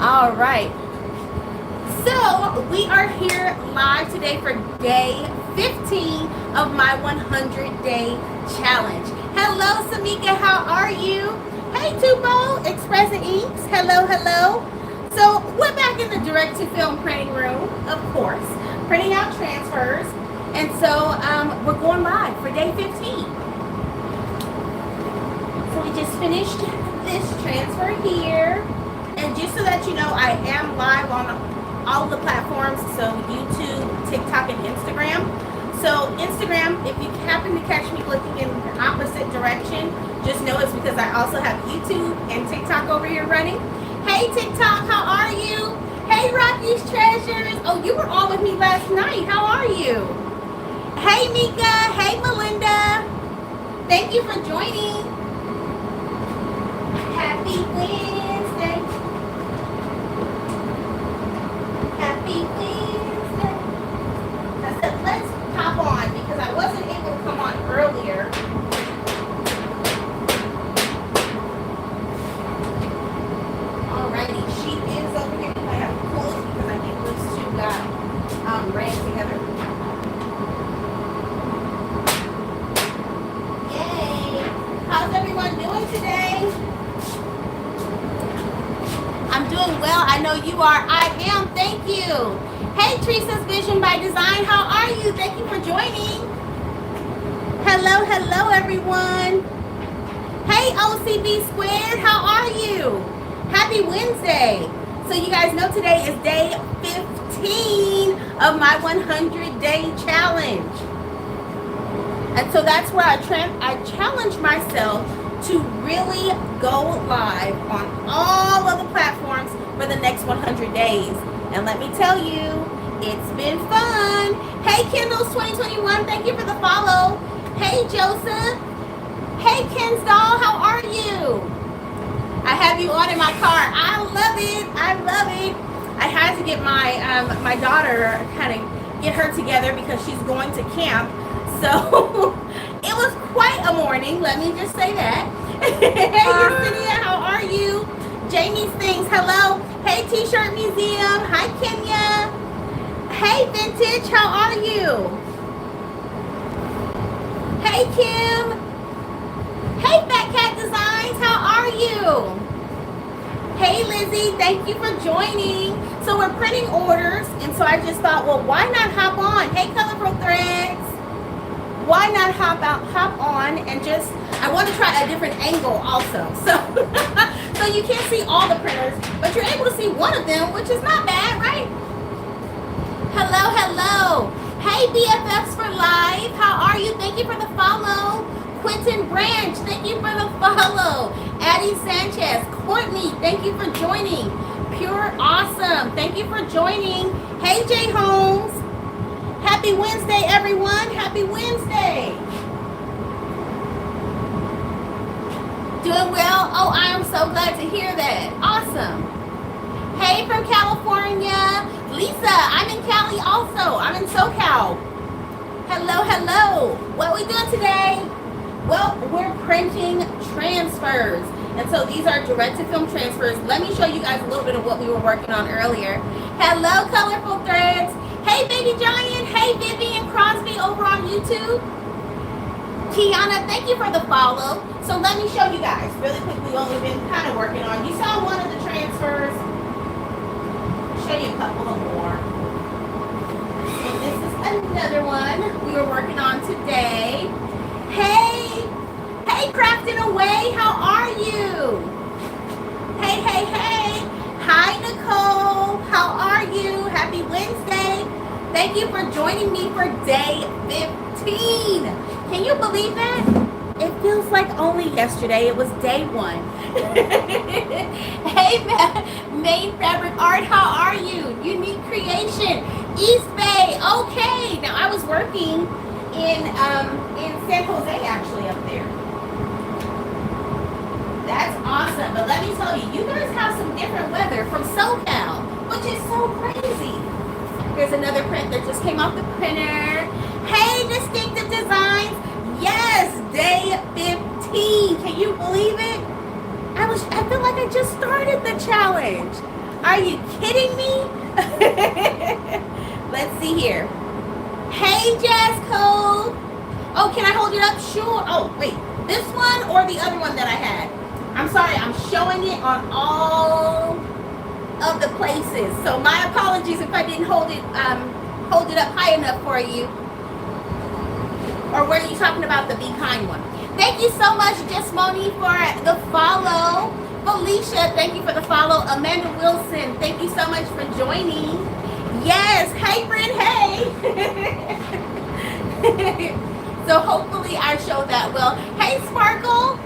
All right. So we are here live today for day 15 of my 100-day challenge. Hello, Samika. How are you? Hey, Tubo, Express and Inks. Hello, hello. So we're back in the direct-to-film printing room, of course, printing out transfers. And so we're going live for day 15. So we just finished this transfer here. And just so that you know, I am live on all of the platforms, so YouTube, TikTok, and Instagram. So Instagram, if you happen to catch me looking in the opposite direction, just know it's because I also have YouTube and TikTok over here running. Hey TikTok, how are you? Hey Rocky's Treasures. Oh, you were on with me last night. How are you? Hey Mika. Hey Melinda. Thank you for joining. Happy Wednesday. Happy Wednesday. I said, let's hop on because I wasn't able to come on earlier. Alrighty, she is over here. I have to pull it because I think those two got ran together. Yay! How's everyone doing today? I'm doing well. I know you are. I am. Thank you. Hey, Teresa's Vision by Design. How are you? Thank you for joining. Hello, hello, everyone. Hey, OCB Squared. How are you? Happy Wednesday. So you guys know today is day 15 of my 100-day challenge. And so that's where I challenge myself to really go live on all of the platforms for the next 100 days. And let me tell you, it's been fun. Hey, Kendall's 2021, thank you for the follow. Hey, Joseph. Hey, Ken's doll, how are you? I have you on in my car. I love it. I love it. I had to get my my daughter, kind of get her together because she's going to camp. So it was quite a morning, let me just say that. Hey, Yesenia, how are you? Jamie's Things, hello. Hey, T-shirt Museum. Hi, Kenya. Hey, Vintage, how are you? Hey, Kim. Hey, Fat Cat Designs, how are you? Hey, Lizzie, thank you for joining. So we're printing orders, and so I just thought, well, why not hop on? Hey, Colorful Threads. Why not hop on and just, I want to try a different angle also. So, so you can't see all the printers, but you're able to see one of them, which is not bad, right? Hello, hello. Hey, BFFs for Life. How are you? Thank you for the follow. Quentin Branch, thank you for the follow. Addie Sanchez. Courtney, thank you for joining. Pure Awesome, thank you for joining. Hey, Jay Holmes. Happy Wednesday, everyone. Happy Wednesday. Doing well? Oh, I am so glad to hear that. Awesome. Hey, from California. Lisa, I'm in Cali also. I'm in SoCal. Hello, hello. What are we doing today? Well, we're printing transfers. And so these are direct-to-film transfers. Let me show you guys a little bit of what we were working on earlier. Hello, Colorful Threads. Hey, Baby Giant. Hey, Vivian Crosby over on YouTube. Kiana, thank you for the follow. So let me show you guys really quickly what we've been kind of working on. You saw one of the transfers. I'll show you a couple of more. So this is another one we were working on today. Hey, hey, Crafting Away, how are you? Hey, hey, hey. Hi, Nicole. How are you? Happy Wednesday. Thank you for joining me for day 15. Can you believe that? It feels like only yesterday. It was day 1. Hey, Main Fabric Art, how are you? Unique Creation, East Bay. Okay. Now, I was working in San Jose, actually, up there. That's awesome. But let me tell you, you guys have some different weather from SoCal, which is so crazy. Here's another print that just came off the printer. Hey, Distinctive Designs. Yes, day 15. Can you believe it? I feel like I just started the challenge. Are you kidding me? Let's see here. Hey, Jazz Code. Oh, can I hold it up? Sure. Oh, wait. This one or the other one that I had? I'm sorry. I'm showing it on all of the places. So my apologies if I didn't hold it up high enough for you. Or were you talking about the Be Kind one? Thank you so much, Jasmoni, for the follow. Felicia, thank you for the follow. Amanda Wilson, thank you so much for joining. Yes, hey, friend, hey. So hopefully I showed that well. Hey, Sparkle,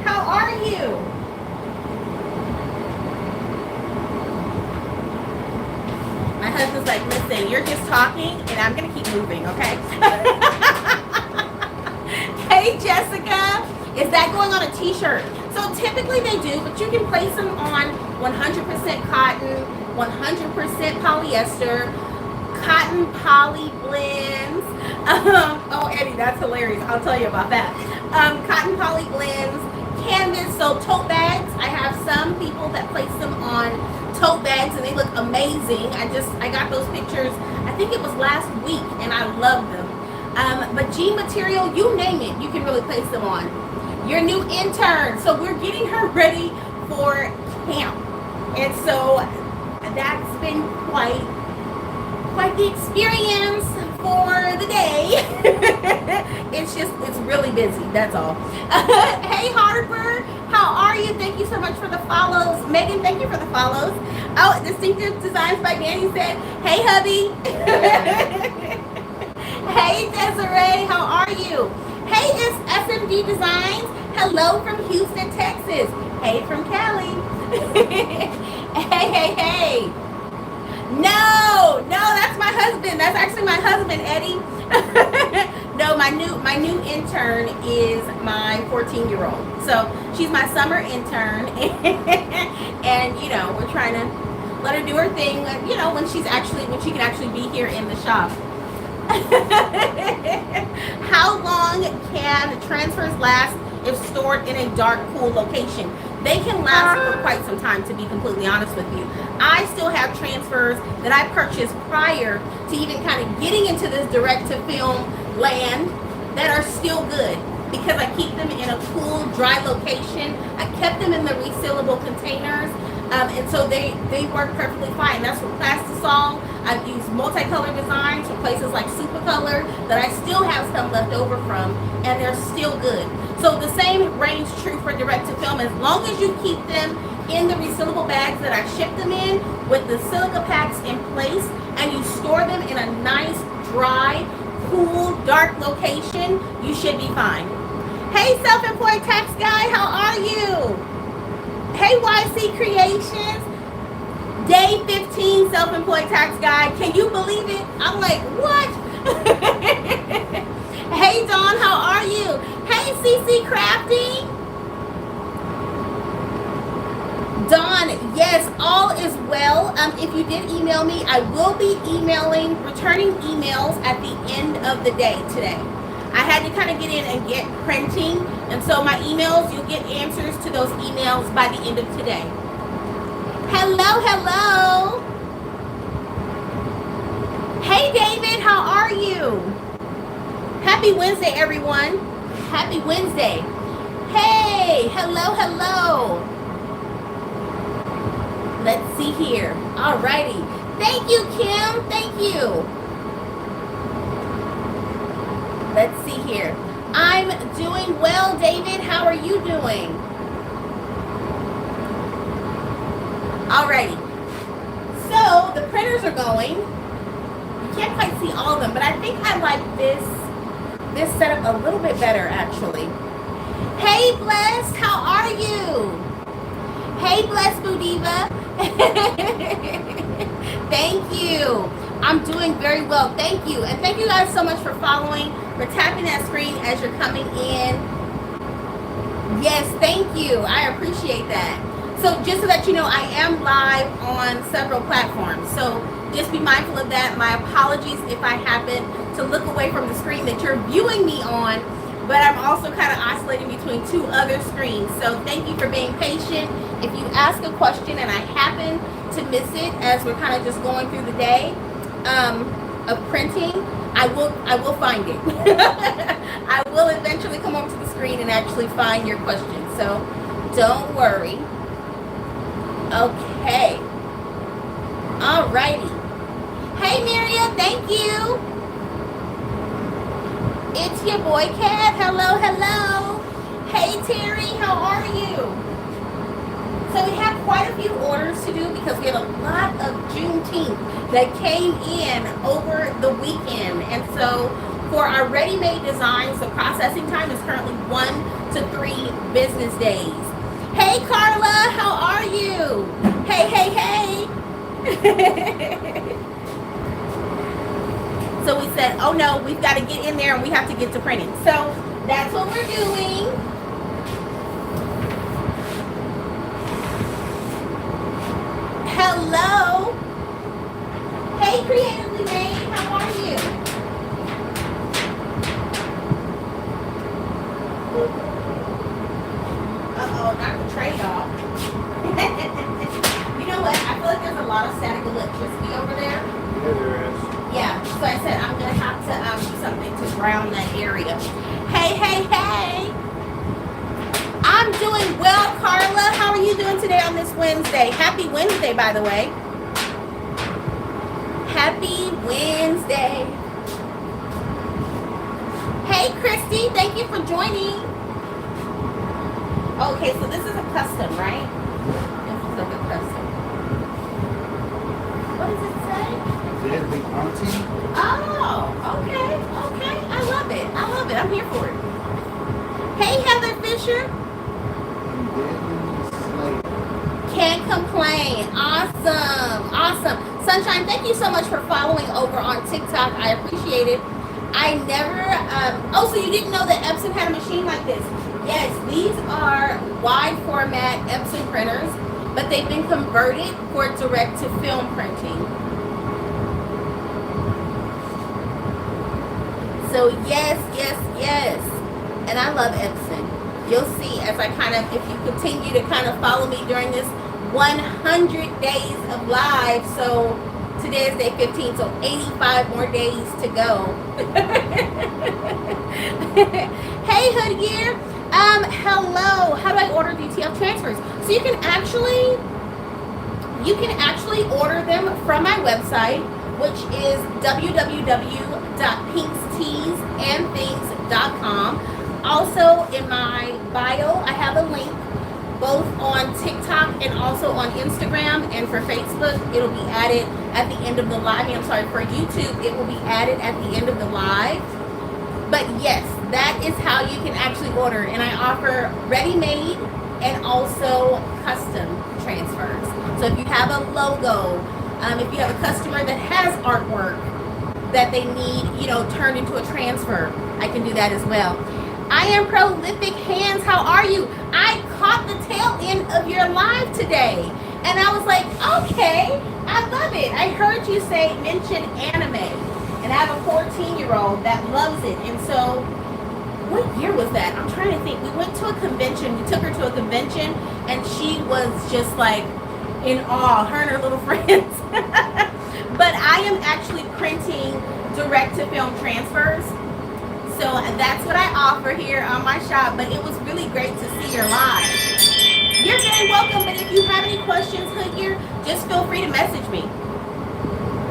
how are you? My husband's like, listen, you're just talking and I'm going to keep moving, okay? Hey, Jessica, is that going on a t-shirt? So typically they do, but you can place them on 100% cotton, 100% polyester, cotton poly blends. Oh, Eddie, that's hilarious. I'll tell you about that. Cotton poly blends, canvas, so tote bags. I have some people that place them on tote bags and they look amazing. I got those pictures, I think it was last week, and I love them. But jean material, you name it, you can really place them on. Your new intern, so we're getting her ready for camp, and so that's been quite the experience for the day. It's really busy, that's all. Hey, Harper, how are you? Thank you so much for the follows. Megan, thank you for the follows. Oh, Distinctive Designs by Danny said, hey, hubby. Hey, Desiree, how are you? Hey, it's SMD Designs. Hello from Houston, Texas. Hey from Cali. Hey. No, that's my husband. That's actually my husband, Eddie. No, my new intern is my 14-year-old. So she's my summer intern, and we're trying to let her do her thing. When she can actually be here in the shop. How long can transfers last if stored in a dark, cool location? They can last for quite some time, to be completely honest with you. I still have transfers that I purchased prior to even kind of getting into this direct-to-film land that are still good because I keep them in a cool, dry location. I kept them in the resealable containers, and so they work perfectly fine. That's for Plastisol. I've used multicolor designs from places like Supercolor that I still have some left over from, and they're still good. So the same reigns true for direct-to-film. As long as you keep them in the resealable bags that I ship them in with the silica packs in place, and you store them in a nice, dry, cool, dark location, you should be fine. Hey, self-employed tax guy, how are you? Hey, YC Creations. Day 15 self-employed tax guy. Can you believe it? I'm like, what? Hey, Dawn, how are you? Hey, CC Crafting. Dawn, yes, all is well. If you did email me, I will be returning emails at the end of the day today. I had to kind of get in and get printing, and so my emails, you'll get answers to those emails by the end of today. Hello. Hey, David, how are you? Happy Wednesday, everyone. Happy Wednesday. Hey, hello. Let's see here. Alrighty. Thank you, Kim. Thank you. Let's see here. I'm doing well, David. How are you doing? Alrighty. So the printers are going. You can't quite see all of them, but I think I like this setup a little bit better, actually. Hey, Blessed, how are you? Hey, Blessed Budiva. Thank you. I'm doing very well. Thank you. And thank you guys so much for following, for tapping that screen as you're coming in. Yes, thank you. I appreciate that. So just so that you know, I am live on several platforms. So just be mindful of that. My apologies if I happen to look away from the screen that you're viewing me on, but I'm also kind of oscillating between two other screens. So thank you for being patient. If you ask a question and I happen to miss it as we're kind of just going through the day of printing, I will find it. I will eventually come over to the screen and actually find your question. So don't worry. Okay. Alrighty. Hey Miriam, thank you. It's your boy Kev. Hello, hello. Hey Terry, how are you? So we have quite a few orders to do because we have a lot of Juneteenth that came in over the weekend. And so for our ready-made designs, the processing time is currently 1 to 3 business days. Hey Carla, how are you? Hey, hey, hey. So we said, oh no, we've got to get in there and we have to get to printing. So that's what we're doing. Hello. Hey, Creatively Made, how are you? Uh-oh, not the trade-off. You know what? I feel like there's a lot of static electricity over there. Yeah, there is. Yeah, so I said I'm going to have to do something to ground that area. Hey, hey, hey. I'm doing well, Carla. How are you doing today on this Wednesday? Happy Wednesday, by the way. Happy Wednesday. Hey, Christy. Thank you for joining. Okay, so this is a custom, right? This is like a custom. What does it say? Deadly Auntie. Oh, okay, okay. I love it. I love it. I'm here for it. Hey, Heather Fisher. And Deadly Slave. Can't complain. Awesome. Awesome. Sunshine, thank you so much for following over on TikTok. I appreciate it. I never, oh, so you didn't know that Epson had a machine like this? Yes, these are wide format Epson printers, but they've been converted for direct to film printing. So yes, yes, yes. And I love Epson. You'll see as I kind of, if you continue to kind of follow me during this 100 days of live. So today is day 15, so 85 more days to go. Hey, Hood Gear. Hello. How do I order DTF transfers? So you can actually order them from my website, which is www.pinksteesandthings.com. Also in my bio, I have a link both on TikTok and also on Instagram, and for Facebook, it'll be added at the end of the live. I'm sorry, for YouTube, it will be added at the end of the live. But yes, that is how you can actually order, and I offer ready-made and also custom transfers. So if you have a logo, if you have a customer that has artwork that they need, turned into a transfer, I can do that as well. I am Prolific Hands. How are you? I caught the tail end of your live today, and I was like, okay, I love it. I heard you mention anime, and I have a 14-year-old that loves it. And so, what year was that? I'm trying to think. We went to a convention. We took her to a convention, and she was just like in awe. Her and her little friends. But I am actually printing direct-to-film transfers. So that's what I offer here on my shop, but it was really great to see your live. You're very welcome, but if you have any questions, Hood Gear, just feel free to message me.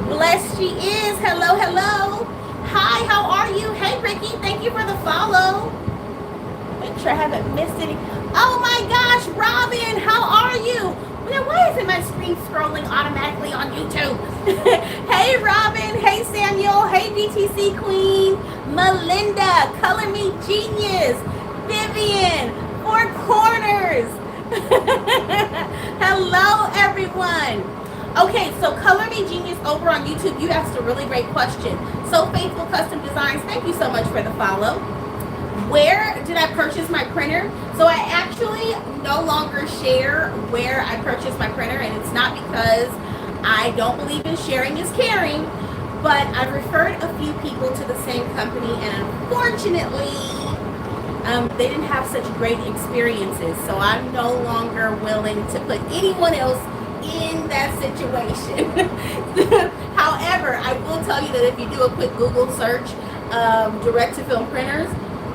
Blessed she is. Hello, hello. Hi, how are you? Hey, Ricky, thank you for the follow. Make sure I haven't missed any. Oh my gosh, Robin, how are you? Now, why isn't my screen scrolling automatically on YouTube? Hey, Robin. Hey, Samuel. Hey, DTC Queen. Melinda. Color Me Genius. Vivian. Four Corners. Hello, everyone. Okay, so Color Me Genius over on YouTube, you asked a really great question. So Faithful Custom Designs, thank you so much for the follow. Where did I purchase my printer? So I actually no longer share where I purchased my printer, and it's not because I don't believe in sharing is caring, but I referred a few people to the same company, and unfortunately, they didn't have such great experiences. So I'm no longer willing to put anyone else in that situation. However, I will tell you that if you do a quick Google search of direct-to-film printers,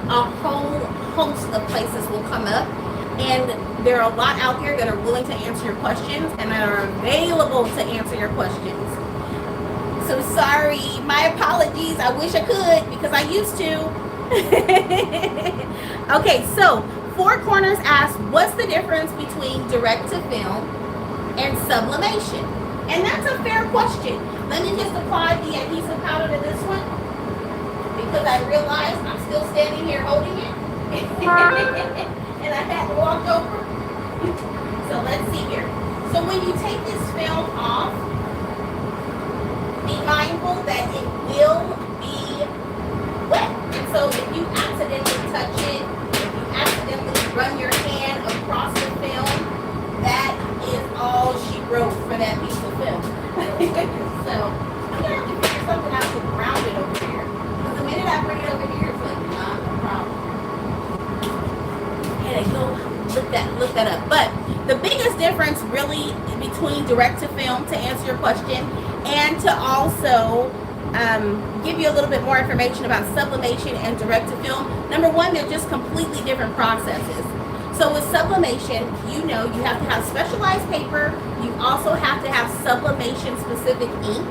a whole host of places will come up, and there are a lot out there that are willing to answer your questions and that are available to answer your questions. So sorry, my apologies. I wish I could because I used to. Okay, so Four Corners asked, what's the difference between direct-to-film and sublimation? And that's a fair question. Let me just apply the adhesive powder to this one because I realize I'm still standing here holding it. And I had to walk over. So let's see here. So when you take this film off, be mindful that it will be wet. And so if you accidentally touch it, if you accidentally run your hand across the film, that is all she wrote for that piece of film. So I'm gonna have to figure something out to ground it over here. Because the minute I bring it over here, it's like not a problem. Okay, go look that up. But the biggest difference really between direct to film, to answer your question, and to also give you a little bit more information about sublimation and direct to film. Number one, they're just completely different processes. So with sublimation, you know you have to have specialized paper. You also have to have sublimation specific ink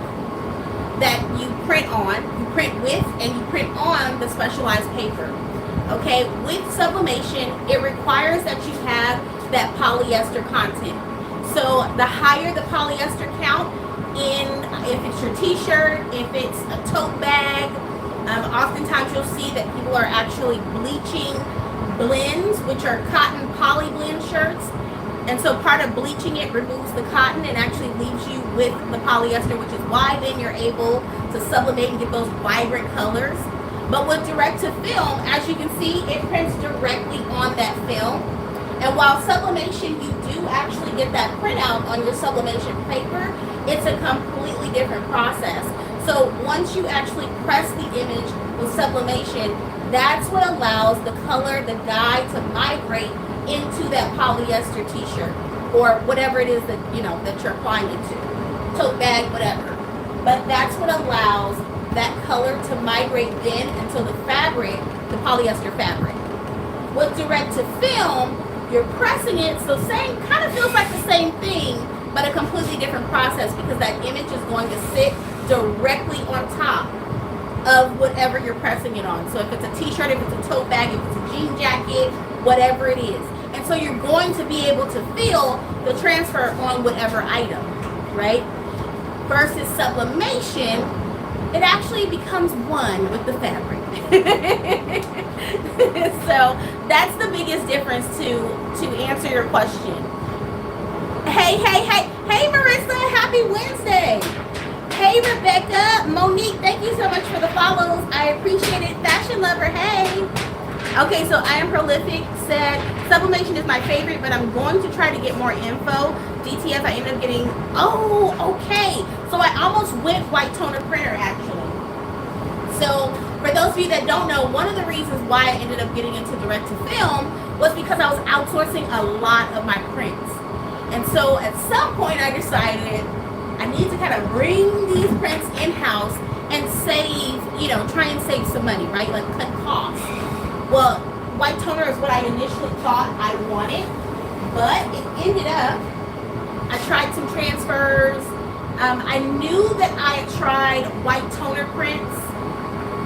that you print on. You print with and you print on the specialized paper. Okay, with sublimation, it requires that you have that polyester content. So the higher the polyester count in, if it's your t-shirt, if it's a tote bag, oftentimes you'll see that people are actually bleaching blends, which are cotton poly blend shirts. And so part of bleaching it removes the cotton and actually leaves you with the polyester, which is why then you're able to sublimate and get those vibrant colors. But with direct to film, as you can see, it prints directly on that film. And while sublimation, you do actually get that printout on your sublimation paper, it's a completely different process. So once you actually press the image with sublimation, that's what allows the color, the dye to migrate into that polyester t-shirt or whatever it is that, you know, that you're applying it to, tote bag, whatever. But that's what allows that color to migrate then into the fabric, the polyester fabric. With direct to film, you're pressing it, so same, kind of feels like the same thing, but a completely different process because that image is going to sit directly on top of whatever you're pressing it on. So if it's a t-shirt, if it's a tote bag, if it's a jean jacket, whatever it is. And so you're going to be able to feel the transfer on whatever item, right? Versus sublimation, it actually becomes one with the fabric. So that's the biggest difference to answer your question. Hey Marissa, happy Wednesday. Hey Rebecca, Monique, thank you so much for the follows. I appreciate it. Fashion lover, hey. Okay, so I am prolific said sublimation is my favorite, but I'm going to try to get more info. DTF, I ended up getting, oh, okay. So I almost went white toner printer actually. So for those of you that don't know, one of the reasons why I ended up getting into direct to film was because I was outsourcing a lot of my prints. And so at some point I decided I need to kind of bring these prints in-house and save, you know, try and save some money, right? Like cut costs. Well, white toner is what I initially thought I wanted, but it ended up, I tried some transfers. I knew that I had tried white toner prints.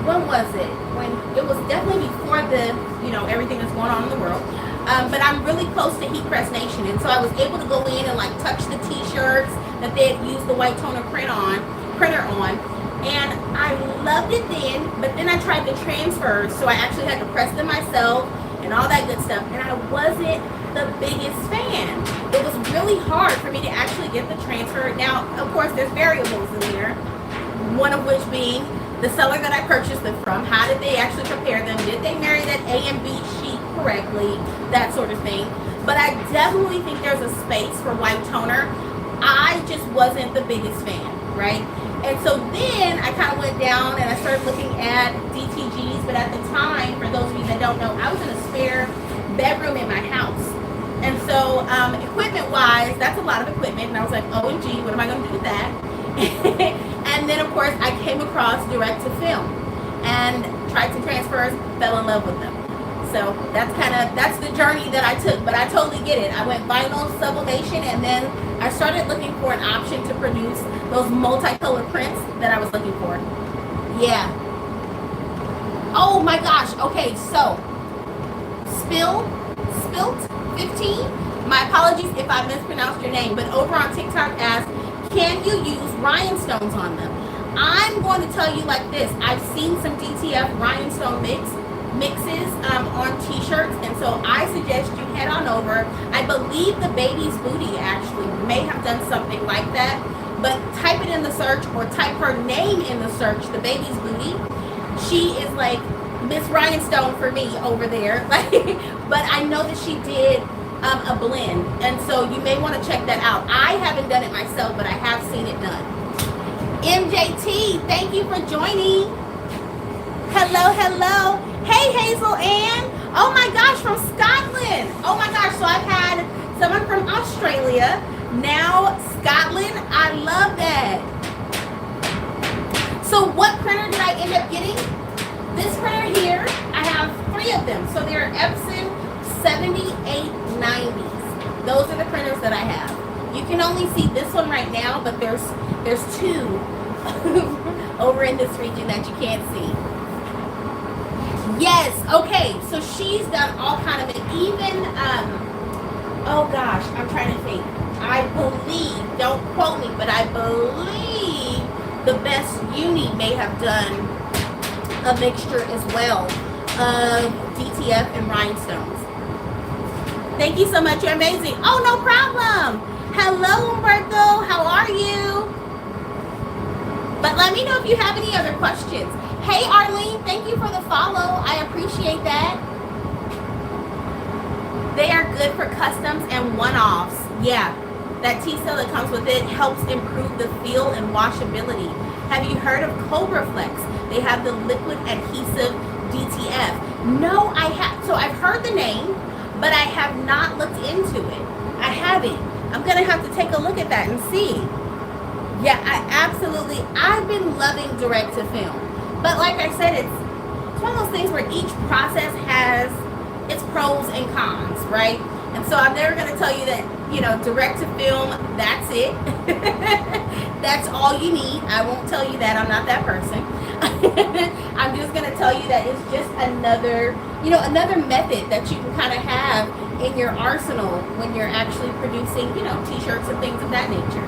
When was it? When it was definitely before the, you know, everything that's going on in the world. But I'm really close to Heat Press Nation, and so I was able to go in and like touch the t-shirts that they had used the white toner printer on, and I loved it then. But then I tried the transfers, so I actually had to press them myself and all that good stuff, and I wasn't the biggest fan. It was really hard for me to actually get the transfer. Now, of course, there's variables in there, one of which being the seller that I purchased them from. How did they actually prepare them? Did they marry that A and B sheet correctly? That sort of thing. But I definitely think there's a space for white toner. I just wasn't the biggest fan, right? And so then I kind of went down and I started looking at DTGs. But at the time, for those of you that don't know, I was in a spare bedroom in my house. And so equipment-wise, that's a lot of equipment. And I was like, OMG, what am I going to do with that? And then, of course, I came across direct-to-film and tried to transfers, fell in love with them. So that's the journey that I took. But I totally get it. I went vinyl, sublimation, and then I started looking for an option to produce those multicolored prints that I was looking for. Yeah. Oh my gosh. Okay, so Spilt 15. My apologies if I mispronounced your name, but over on TikTok asked, can you use rhinestones on them? I'm going to tell you like this. I've seen some DTF rhinestone mixes on t-shirts, and so I suggest you head on over. I believe the baby's booty actually may have done something like that, but type it in the search or type her name in the search, the baby's booty. She is like Miss Rhinestone for me over there. But I know that she did a blend, and so you may want to check that out. I haven't done it myself, but I have seen it done. MJT, thank you for joining. Hello, hello. Hey, Hazel Ann. Oh my gosh, from Scotland. Oh my gosh, so I've had someone from Australia, now Scotland. I love that. So what printer did I end up getting? This printer here, I have 3 of them. So they're Epson 7890s. Those are the printers that I have. You can only see this one right now, but there's 2 over in this region that you can't see. Yes, okay, so she's done all kind of it. Even, oh gosh, I'm trying to think. I believe, don't quote me, but I believe the Best Uni may have done a mixture as well of DTF and rhinestones. Thank you so much, you're amazing. Oh, no problem. Hello, Umberto, how are you? But let me know if you have any other questions. Hey, Arlene, thank you for the follow. I appreciate that. They are good for customs and one-offs. Yeah, that T-cell that comes with it helps improve the feel and washability. Have you heard of Cobra Flex? They have the liquid adhesive DTF. No, I have. So I've heard the name, but I have not looked into it. I haven't. I'm going to have to take a look at that and see. Yeah, I've been loving direct to film. But like I said, it's one of those things where each process has its pros and cons, right? And so I'm never going to tell you that, direct to film, that's it. That's all you need. I won't tell you that. I'm not that person. I'm just going to tell you that it's just another method that you can kind of have in your arsenal when you're actually producing, t-shirts and things of that nature.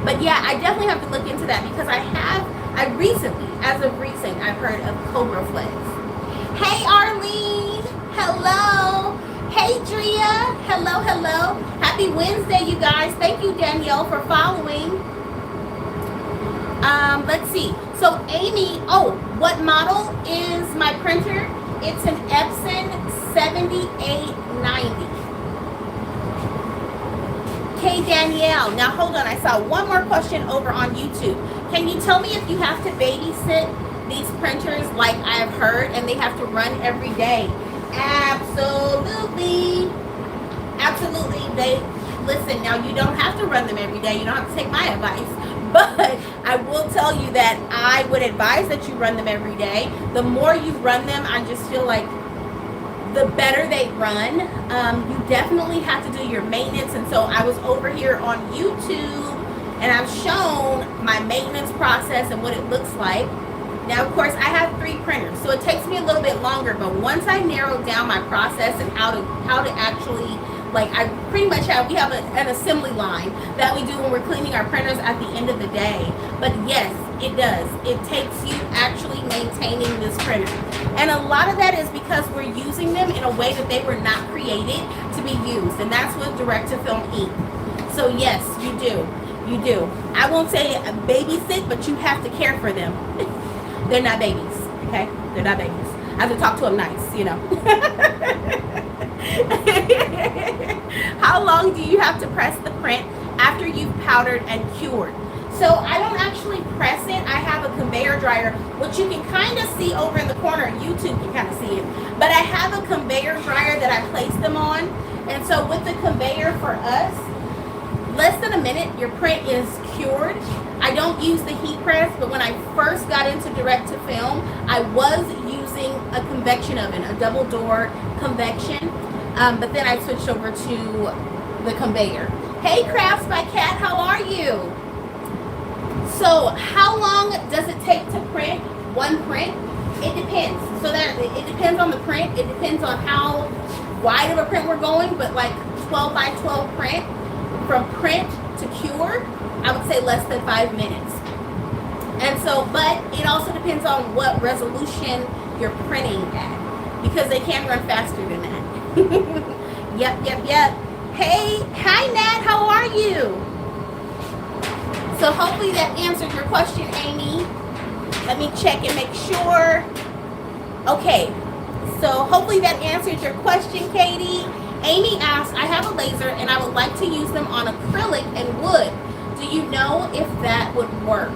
But yeah, I definitely have to look into that because as of recent, I've heard of Cobra Flex. Hey, Arlene. Hello. Hey, Drea. Hello, hello. Happy Wednesday, you guys. Thank you, Danielle, for following. Let's see. So, Amy, what model is my printer? It's an Epson 7890. Hey, Danielle. Now, hold on. I saw one more question over on YouTube. Can you tell me if you have to babysit these printers like I have heard and they have to run every day? Absolutely. Absolutely. Listen, now you don't have to run them every day. You don't have to take my advice. But I will tell you that I would advise that you run them every day. The more you run them, I just feel like the better they run. You definitely have to do your maintenance. And so I was over here on YouTube and I've shown my maintenance process and what it looks like. Now, of course, I have 3 printers, so it takes me a little bit longer. But once I narrow down my process and how to actually, I pretty much we have an assembly line that we do when we're cleaning our printers at the end of the day. But yes, it does. It takes you actually maintaining this printer. And a lot of that is because we're using them in a way that they were not created to be used. And that's with direct-to-film ink. So yes, you do. You do. I won't say babysit, but you have to care for them. They're not babies, okay? They're not babies. I have to talk to them nice, How long do you have to press the print after you've powdered and cured? So I don't actually press it. I have a conveyor dryer, which you can kind of see over in the corner. YouTube can kind of see it. But I have a conveyor dryer that I place them on. And so with the conveyor for us, less than a minute, your print is cured. I don't use the heat press, but when I first got into direct to film, I was using a convection oven, a double door convection. But then I switched over to the conveyor. Hey, Crafts by Cat, how are you? So how long does it take to print one print? It depends. So that it depends on the print. It depends on how wide of a print we're going, but like 12 by 12 print, from print to cure, I would say less than 5 minutes. And so, but it also depends on what resolution you're printing at, because they can run faster than that. Yep. Hey, hi Nat, how are you? So hopefully that answered your question, Amy. Let me check and make sure. Okay, so hopefully that answered your question, Katie. Amy asked, I have a laser and I would like to use them on acrylic and wood. Do you know if that would work?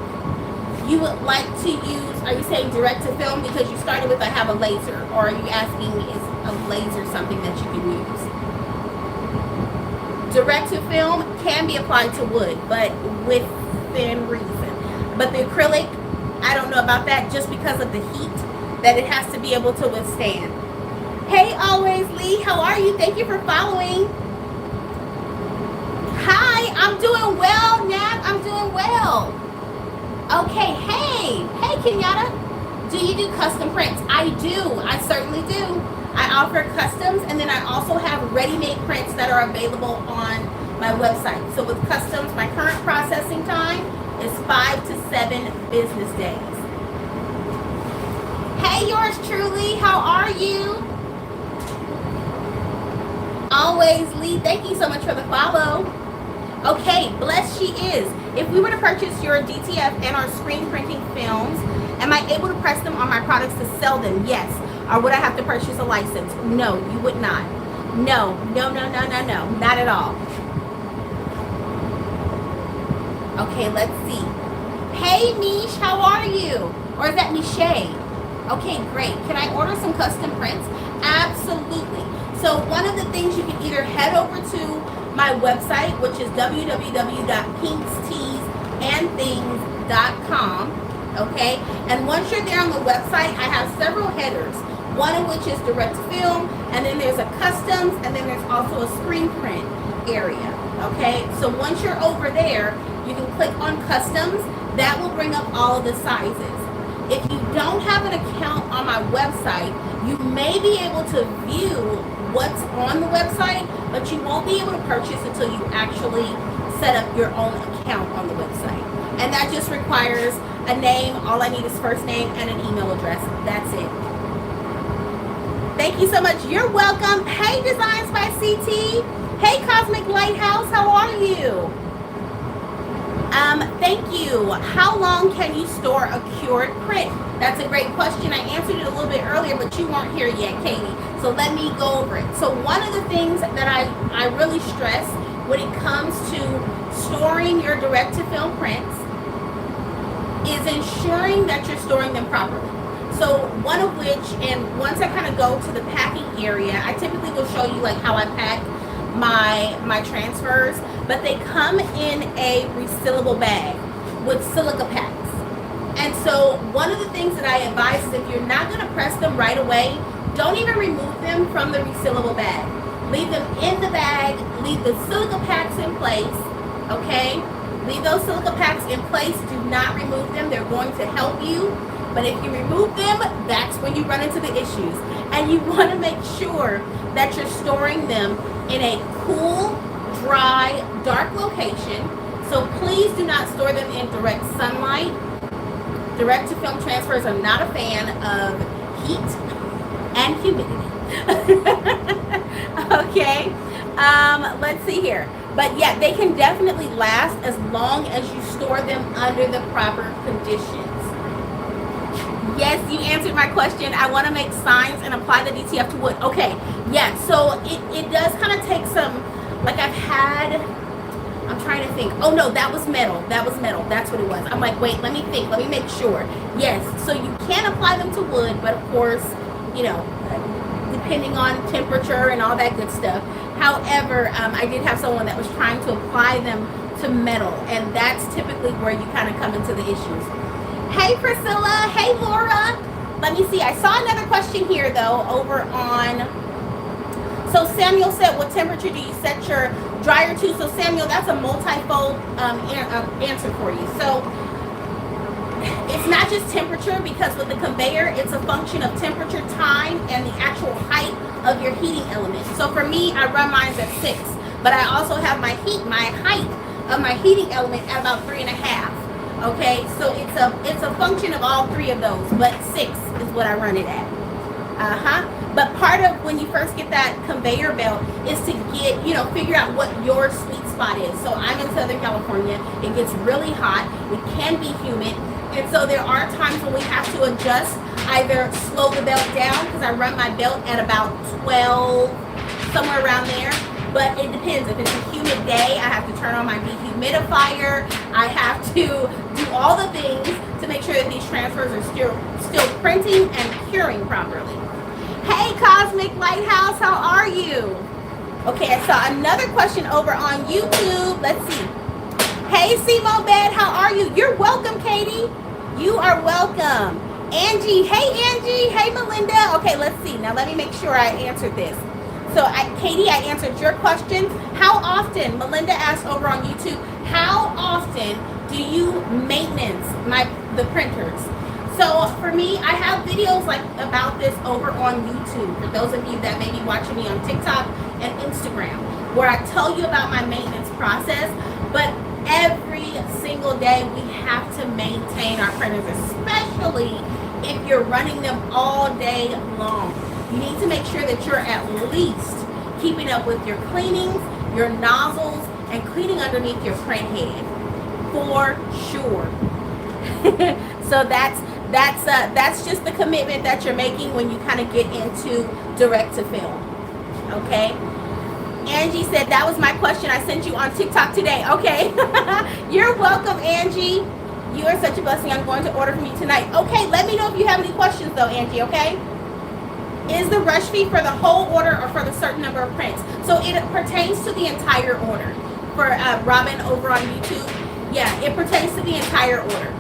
You would like to use, are you saying direct to film because you started with I have a laser? Or are you asking is a laser something that you can use? Direct to film can be applied to wood, but within reason. But the acrylic, I don't know about that, just because of the heat that it has to be able to withstand. Hey, Always Lee, how are you? Thank you for following. Hi, I'm doing well, Nat. I'm doing well. Okay, hey Kenyatta. Do you do custom prints? I do. I certainly do. I offer customs, and then I also have ready-made prints that are available on my website. So with customs, my current processing time is 5 to 7 business days. Hey, yours truly, how are you? Always Lee, thank you so much for the follow. Okay, blessed she is. If we were to purchase your DTF and our screen printing films, am I able to press them on my products to sell them? Yes. Or would I have to purchase a license? No, you would not. No, not at all. Okay, let's see. Hey, Mish, how are you? Or is that Miche? Okay, great. Can I order some custom prints? Absolutely. So one of the things, you can either head over to my website, which is www.pinksteesandthings.com. Okay, and once you're there on the website, I have several headers. One of which is direct to film, and then there's a customs, and then there's also a screen print area. Okay, so once you're over there, you can click on customs. That will bring up all of the sizes. If you don't have an account on my website, you may be able to view what's on the website, but you won't be able to purchase until you actually set up your own account on the website. And that just requires a name. All I need is first name and an email address. That's it. Thank you so much. You're welcome. Hey, Designs by CT. Hey, Cosmic Lighthouse. How are you? Thank you. How long can you store a cured print? That's a great question. I answered it a little bit earlier, but you weren't here yet, Katie. So let me go over it. So one of the things that I really stress when it comes to storing your direct-to-film prints is ensuring that you're storing them properly. So one of which, and once I kind of go to the packing area, I typically will show you like how I pack my transfers, but they come in a resealable bag with silica packs. And so one of the things that I advise is if you're not going to press them right away, don't even remove them from the resealable bag. Leave them in the bag, leave the silica packs in place, okay? Leave those silica packs in place, do not remove them, they're going to help you. But if you remove them, that's when you run into the issues. And you want to make sure that you're storing them in a cool, dry, dark location. So please do not store them in direct sunlight. Direct to film transfers, I'm not a fan of heat and humidity. Okay, let's see here. But yeah, they can definitely last as long as you store them under the proper conditions. Yes, you answered my question. I want to make signs and apply the DTF to wood. Okay, yeah, so it does kind of take some, like I'm trying to think. Oh no, that was metal. That's what it was. I'm like, wait, let me think. Let me make sure. Yes, so you can apply them to wood, but of course, you know, depending on temperature and all that good stuff. However, I did have someone that was trying to apply them to metal, and that's typically where you kind of come into the issues. Hey Priscilla, hey Laura. Let me see, I saw another question here though over on, so Samuel said, what temperature do you set your dryer to? So Samuel, that's a multifold answer for you. So it's not just temperature, because with the conveyor, it's a function of temperature, time, and the actual height of your heating element. So for me, I run mine at 6, but I also have my height of my heating element at about 3.5. Okay, so it's a function of all 3 of those, but 6 is what I run it at. But part of when you first get that conveyor belt is to get, figure out what your sweet spot is. So I'm in Southern California. It gets really hot. It can be humid. And so there are times when we have to adjust, either slow the belt down, because I run my belt at about 12, somewhere around there. But it depends. If it's a humid day, I have to turn on my dehumidifier. I have to do all the things to make sure that these transfers are still printing and curing properly. Hey, Cosmic Lighthouse, how are you? Okay, I saw another question over on YouTube. Let's see. Hey, Simo Bed, how are you? You're welcome, Katie. You are welcome. Angie, hey, Angie. Hey, Melinda. Okay, let's see. Now, let me make sure I answered this. So, Katie, I answered your question. How often, Melinda asked over on YouTube, how often do you maintenance the printers? So, for me, I have videos about this over on YouTube, for those of you that may be watching me on TikTok and Instagram, where I tell you about my maintenance process. But every single day, we have to maintain our printers, especially if you're running them all day long. You need to make sure that you're at least keeping up with your cleanings, your nozzles, and cleaning underneath your print head, for sure. So that's just the commitment that you're making when you kind of get into direct to film. Okay. Angie said, that was my question I sent you on TikTok today. Okay. You're welcome, Angie. You are such a blessing. I'm going to order from you tonight. Okay, let me know if you have any questions though, Angie, okay? Is the rush fee for the whole order or for the certain number of prints? So it pertains to the entire order. For Robin over on YouTube, yeah, it pertains to the entire order.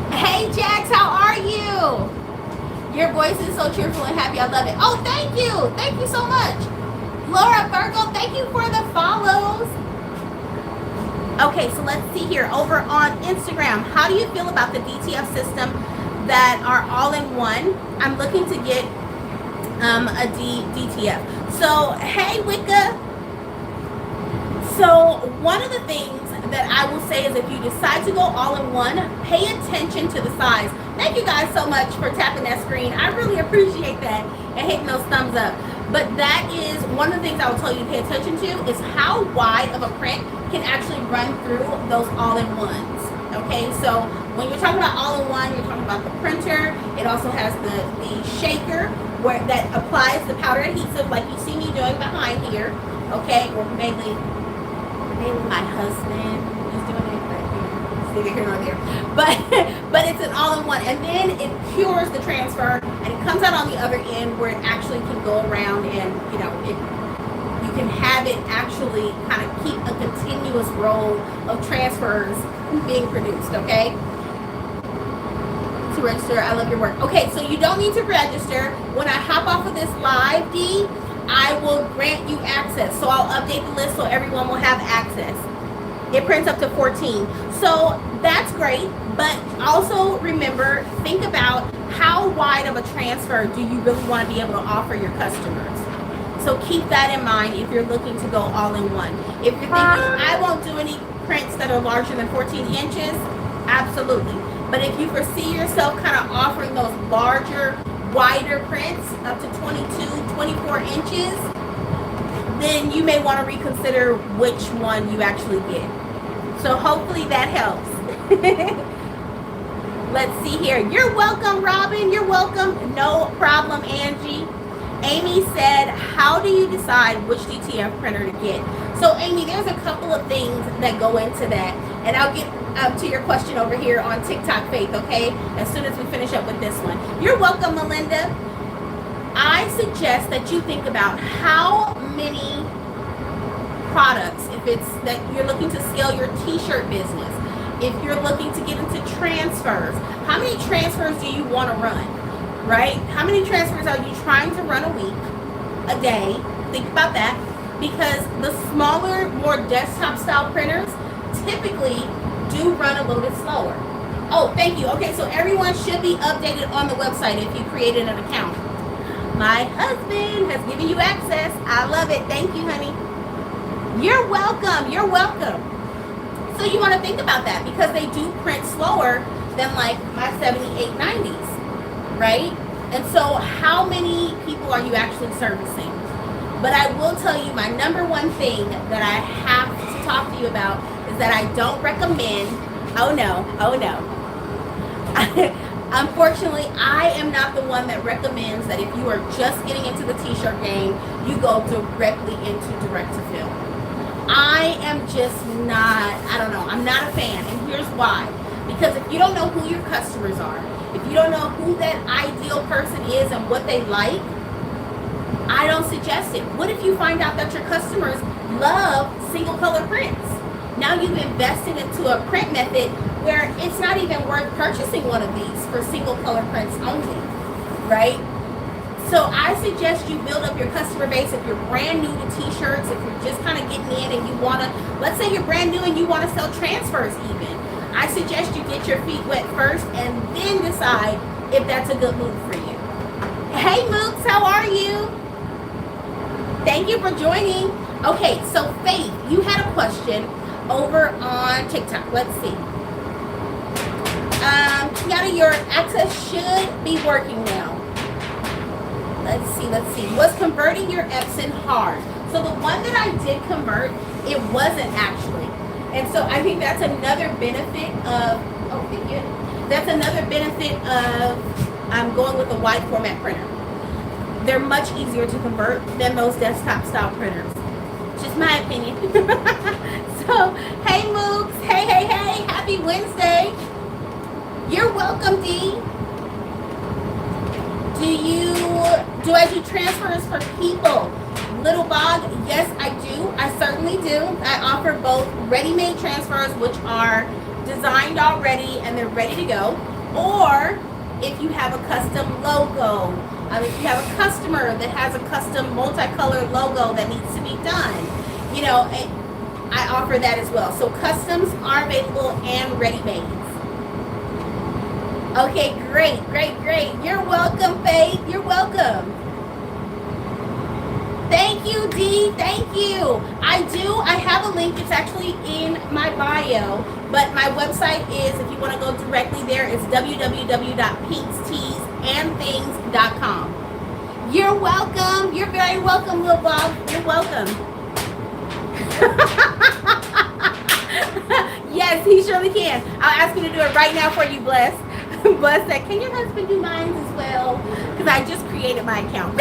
Hey, Jax, how are you? Your voice is so cheerful and happy. I love it. Oh, thank you. Thank you so much. Laura Virgo, thank you for the follows. Okay, so let's see here. Over on Instagram, how do you feel about the DTF system that are all-in-one? I'm looking to get a DTF. So, hey, Wicca. So, one of the things that I will say is if you decide to go all-in-one, pay attention to the size. Thank you guys so much for tapping that screen. I really appreciate that and hitting those thumbs up. But that is one of the things I will tell you to pay attention to, is how wide of a print can actually run through those all-in-ones. Okay, so when you're talking about all-in-one, you're talking about the printer. It also has the shaker that applies the powder adhesive, like you see me doing behind here. Okay, or mainly my husband is doing it, but neither here nor there. But it's an all-in-one, and then it cures the transfer, and it comes out on the other end where it actually can go around, and you can have it actually kind of keep a continuous roll of transfers being produced. Okay. To register, I love your work. Okay, so you don't need to register. When I hop off of this live, D, I will grant you access. So I'll update the list so everyone will have access. It prints up to 14. So that's great, but also remember, think about how wide of a transfer do you really want to be able to offer your customers. So keep that in mind if you're looking to go all in one. If you're thinking, I won't do any prints that are larger than 14 inches, absolutely. But if you foresee yourself kind of offering those larger, wider prints up to 22, 24 inches, then you may want to reconsider which one you actually get. So hopefully that helps. Let's see here. You're welcome, Robin. You're welcome. No problem, Angie. Amy said, how do you decide which DTF printer to get? So Amy, there's a couple of things that go into that. And I'll get to your question over here on TikTok Faith, okay? As soon as we finish up with this one. You're welcome, Melinda. I suggest that you think about how many products, if it's that you're looking to scale your t-shirt business, if you're looking to get into transfers, how many transfers do you want to run, right? How many transfers are you trying to run a week, a day? Think about that, because the smaller, more desktop style printers typically do run a little bit slower. Oh, thank you. Okay, so everyone should be updated on the website if you created an account. My husband has given you access. I love it. Thank you, honey. You're welcome. You're welcome. So you want to think about that, because they do print slower than like my 78, 90s, right? And so how many people are you actually servicing? But I will tell you, my number one thing that I have to talk to you about is that I don't recommend, oh no. Unfortunately, I am not the one that recommends that if you are just getting into the t-shirt game, you go directly into direct to film. I am just not, I don't know, I'm not a fan. And here's why. Because if you don't know who your customers are, if you don't know who that ideal person is and what they like, I don't suggest it. What if you find out that your customers love single color prints? Now you've invested into a print method where it's not even worth purchasing one of these for single color prints only, right? So I suggest you build up your customer base. If you're brand new to t-shirts, if you're just kind of getting in and you want to, let's say you're brand new and you want to sell transfers even, I suggest you get your feet wet first and then decide if that's a good move for you. Hey Mooks, how are you? Thank you for joining. Okay, so Faith, you had a question over on TikTok. Let's see. Kiana, your access should be working now. Let's see. Was converting your Epson hard? So the one that I did convert, it wasn't actually. And so I think that's another benefit of, oh, thank you. That's another benefit of going with a wide format printer. They're much easier to convert than those desktop style printers. Just my opinion. So, hey Mooks, hey, happy Wednesday. You're welcome, Dee. Do I do transfers for people? Little Bog, yes I do. I certainly do. I offer both ready-made transfers, which are designed already and they're ready to go, or if you have a custom logo, if you have a customer that has a custom multicolored logo that needs to be done, you know, I offer that as well. So customs are available and ready-mades. Okay, great. You're welcome, Faith. You're welcome. Thank you, Dee. Thank you. I have a link. It's actually in my bio, but my website is, if you want to go directly there, it's www.pinksteesandthings.com. You're welcome. You're very welcome, Lil Bob. You're welcome. Yes, he surely can. I'll ask him to do it right now for you, Bless. Bless said, can your husband do mine as well? Because I just created my account.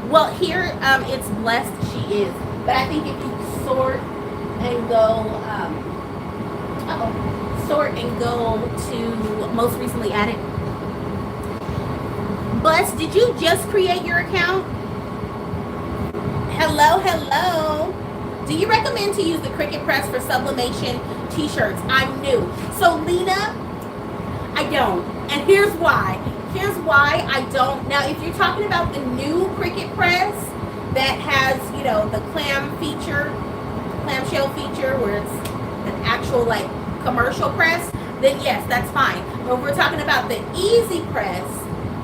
Well, here it's Blessed She Is. But I think if you sort and go to most recently added. Blessed, did you just create your account? Hello. Do you recommend to use the Cricut press for sublimation t-shirts? I'm new. So Lena, I don't. And here's why. I don't. Now, if you're talking about the new Cricut press that has, you know, the clamshell feature where it's an actual like commercial press, then yes, that's fine. But if we're talking about the easy press,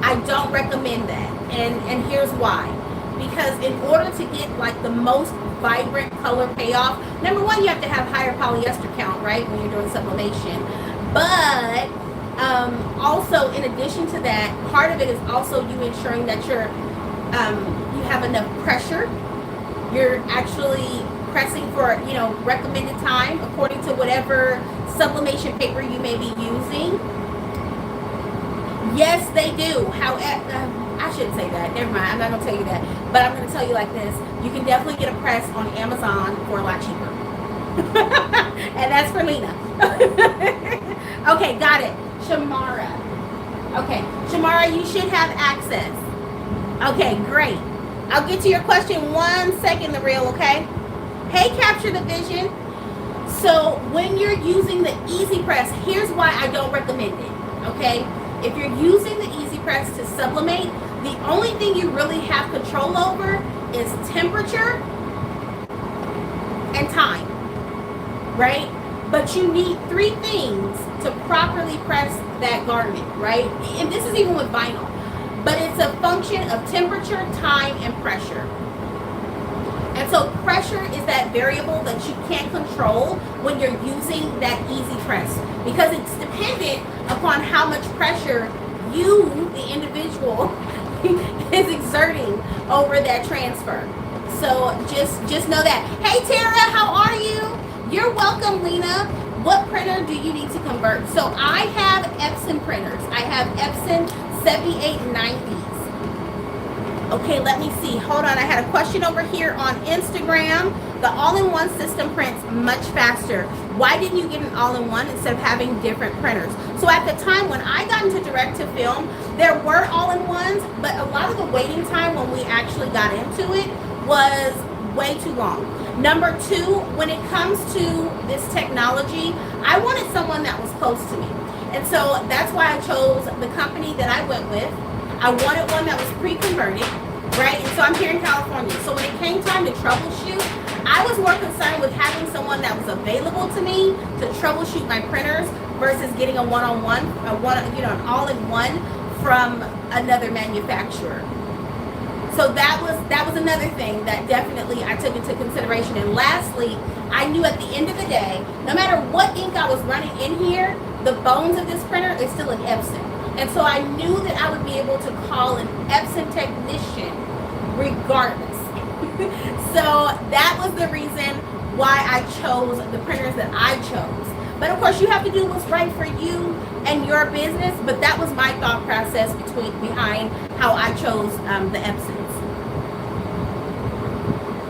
I don't recommend that. And here's why. Because in order to get like the most vibrant color payoff, number one, you have to have higher polyester count, right, when you're doing sublimation. But also, in addition to that, part of it is also you ensuring that you have enough pressure. You're actually pressing for, you know, recommended time according to whatever sublimation paper you may be using. Yes, they do. However, I shouldn't say that. Never mind. I'm not going to tell you that. But I'm going to tell you like this. You can definitely get a press on Amazon for a lot cheaper. And that's for Lena. Okay, got it. Shamara. Okay, Shamara, you should have access. Okay, great. I'll get to your question 1 second, the real, okay? Hey, Capture the Vision. So when you're using the Easy Press, here's why I don't recommend it, okay? If you're using the Easy Press to sublimate, the only thing you really have control over is temperature and time, right? But you need 3 things to properly press that garment, right? And this is even with vinyl. But it's a function of temperature, time, and pressure. And so pressure is that variable that you can't control when you're using that Easy Press, because it's dependent upon how much pressure you, the individual, is exerting over that transfer. So just know that. Hey Tara, how are you? You're welcome, Lena. What printer do you need to convert? So I have Epson printers. I have Epson 7890s. Okay, let me see. Hold on. I had a question over here on Instagram. The all-in-one system prints much faster. Why didn't you get an all-in-one instead of having different printers? So at the time when I got into direct-to-film, there were all-in-ones, but a lot of the waiting time when we actually got into it was way too long. Number 2, when it comes to this technology, I wanted someone that was close to me. And so that's why I chose the company that I went with. I wanted one that was pre-converted, right? And so I'm here in California. So when it came time to troubleshoot, I was more concerned with having someone that was available to me to troubleshoot my printers versus getting a one-on-one, an all-in-one from another manufacturer. So that was another thing that definitely I took into consideration. And lastly, I knew at the end of the day, no matter what ink I was running in here, the bones of this printer is still an Epson. And so I knew that I would be able to call an Epson technician regardless. So that was the reason why I chose the printers that I chose. But of course, you have to do what's right for you and your business. But that was my thought process behind how I chose the Epsons.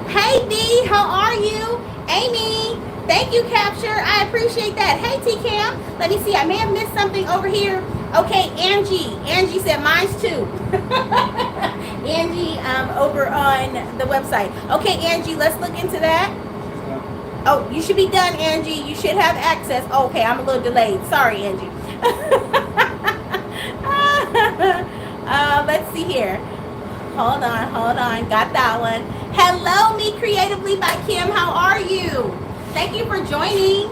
Hey D, how are you? Amy, thank you, Capture. I appreciate that. Hey T-Cam, let me see. I may have missed something over here. Okay, Angie said mine's too. Angie over on the website. Okay, Angie, let's look into that. Oh, you should be done, Angie. You should have access. Oh, okay, I'm a little delayed. Sorry, Angie. Let's see here. Hold on. Got that one. Hello, Me Creatively by Kim. How are you? Thank you for joining.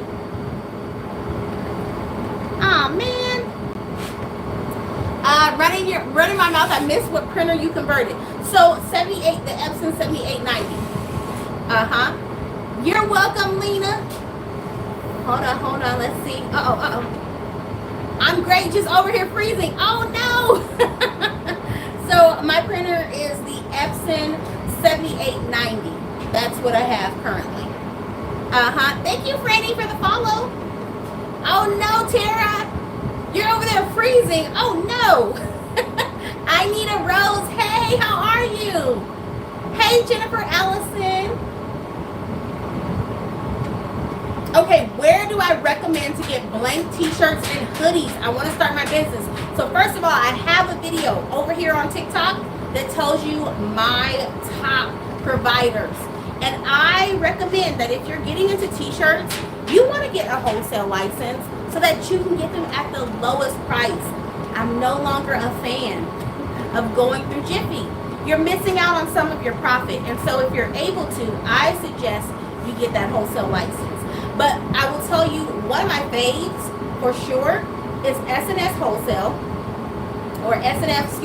Aw, man. Running my mouth. I missed what printer you converted. So 78, the Epson 7890. You're welcome, Lena. Hold on. Let's see. I'm great. Just over here freezing. Oh no. So my printer is the Epson 7890. That's what I have currently. Thank you, Franny, for the follow. Oh no, Tara. You're over there freezing. Oh no. I need a rose. Hey, how are you? Hey, Jennifer Allison. Okay, where do I recommend to get blank t-shirts and hoodies? I want to start my business. So first of all, I have a video over here on TikTok that tells you my top providers. And I recommend that if you're getting into t-shirts, you want to get a wholesale license so that you can get them at the lowest price. I'm no longer a fan of going through Jiffy. You're missing out on some of your profit. And so if you're able to, I suggest you get that wholesale license. But I will tell you, one of my faves for sure is S&S Wholesale, or S&S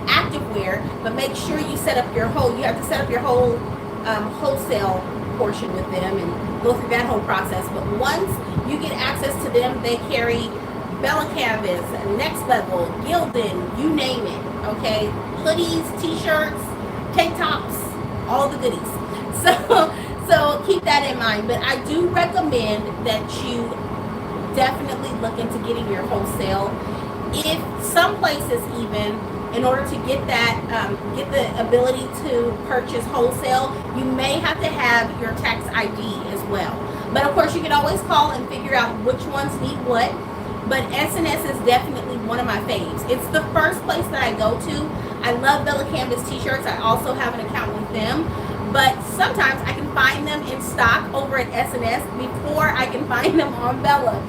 Activewear, but make sure you set up you have to set up your whole wholesale portion with them and go through that whole process. But once you get access to them, they carry Bella Canvas, Next Level, Gildan, you name it, okay? Hoodies, t-shirts, tank tops, all the goodies. So keep that in mind. But I do recommend that you definitely look into getting your wholesale. If some places even, in order to get that, get the ability to purchase wholesale, you may have to have your tax ID as well. But of course, you can always call and figure out which ones need what. but S&S is definitely one of my faves. It's the first place that I go to. I love Bella Canvas t-shirts. I also have an account with them, but sometimes I can find them in stock over at S&S before I can find them on Bella.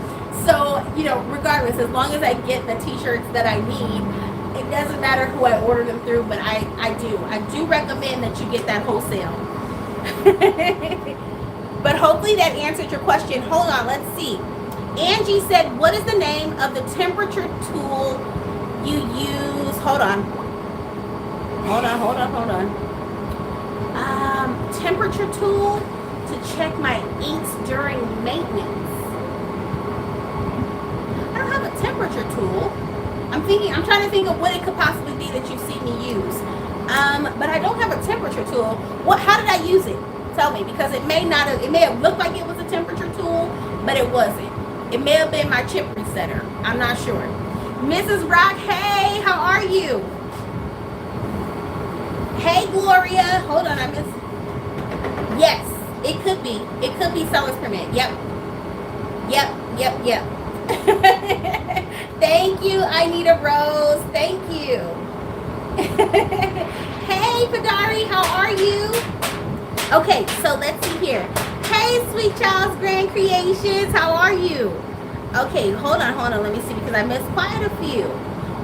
So, you know, regardless, as long as I get the t-shirts that I need, it doesn't matter who I order them through, but I do recommend that you get that wholesale. But hopefully that answered your question. Hold on, let's see. Angie said, what is the name of the temperature tool you use? Hold on. Temperature tool to check my inks during maintenance. I don't have a temperature tool. I'm trying to think of what it could possibly be that you see me use. But I don't have a temperature tool. How did I use it? Tell me, because it may have looked like it was a temperature tool, but it wasn't. It may have been my chip resetter. I'm not sure. Mrs. Rock, hey, how are you? Hey, Gloria. Hold on, I missed. Yes, it could be. It could be seller's permit. Yep. Thank you, Anita Rose. Thank you. Hey, Padari, how are you? Okay, so let's see here. Hey, Sweet Child's Grand Creations, how are you? Okay, hold on, let me see, because I missed quite a few.